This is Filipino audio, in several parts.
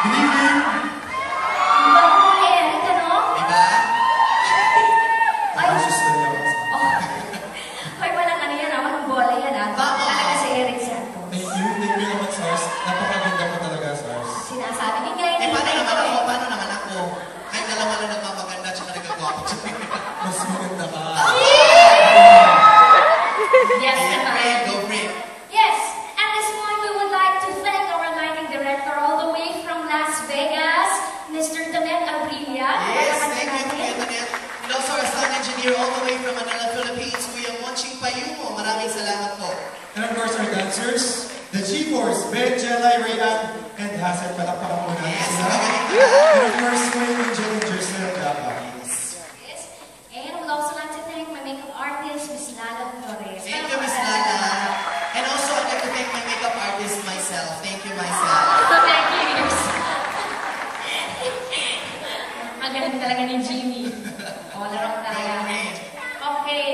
Good evening! Ang bago mo ni Eric, ano? Diba? Ay, Oh. Hoy, walang ano yan, walang bola yan, ha? Talaga si Eric Santos. Thank you naman, Sars. Napakaganda ko talaga, Sars. Sinasabi ni Glenn. Paano naman ako? Paano naman ako? Kahit dalawa lang nagmamaganda at saka nagagawa ko. Mas maganda ka. Yes, Great, go great. yes, at this point we would like to thank our lighting director all the way from Las Vegas, Mr. Damet Abrilla. Yes, thank you, Kuya Tanet. And also our sound engineer all the way from Manila, Philippines, Kuya Monching Payumo. Maraming salamat po. And of course, our dancers, the G-Force, Ben, Jelay, Rayan, and Hasan. Palakpakan mo natin Yes, sila. magaling ka. And of course, Wayne, Angel, and Jersey, Dapa. Yes, and we'd also like to thank my makeup artist, Miss Lala Flores. Thank you, Miss Lala. And also, I'd like to thank my makeup artist, myself. Thank you, myself. Thank you, ang galing talaga ni Jimmy. All around tayo. Okay,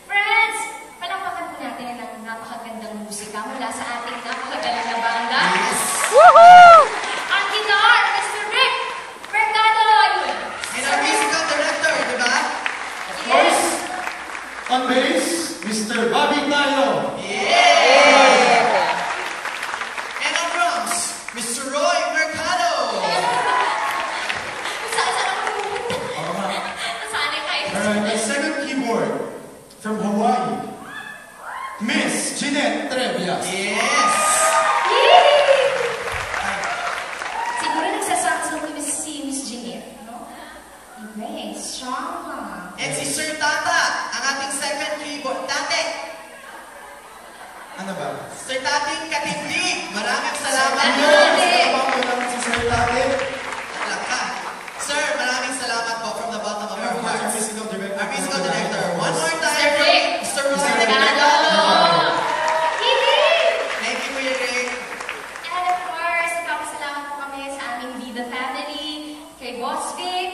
friends, palakpakan po natin ang napakagandang musika mula sa ating napakagaling na banda. Yes. Woohoo! Ang guitar, Mr. Rick Mercado. And our musical director, diba? Of course, on bass, Mr. Bobby Tayo. Yeah! And on drums, Mr. Roy Mercado. Saan ako pupunta? Nasanay kayo. Alright, my second keyboard from Hawaii, Miss Jeanette Trevias. Yes! Yay! Siguro nagsasakas na kami si Miss Jeanette, no? Iba strong ha. And si Sir Tata, ang ating second keyboard. Tate! Ano ba? Sir Tating Katindig. Maraming salamat Sir po. Tate. Salamat po namin si Sir Tate. Wala ka. Sir, maraming salamat po from the bottom of And our of course, our hearts. musical director. Our musical director. One more time Sir for Rick. Mr. Roy Mr. Mercado. Yay! Thank you, Kuya Rick. And of course, nagpapasalamat po kami sa aming Vida family, kay Boss Vic,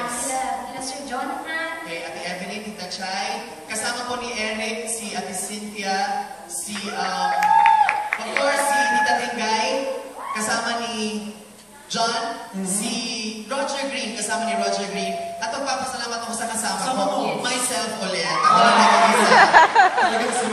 sila Sir Jonathan. Okay, Ate Evelyn, Tita Chay. Kasama po ni Eric, si Ate Cynthia, of course, si Tita Tingay. Kasama ni John, si Roger Green, kasama ni Roger Green. At magpapasalamat ako sa kasama ko, myself ulit. Ako lang mag-isa. Talagang si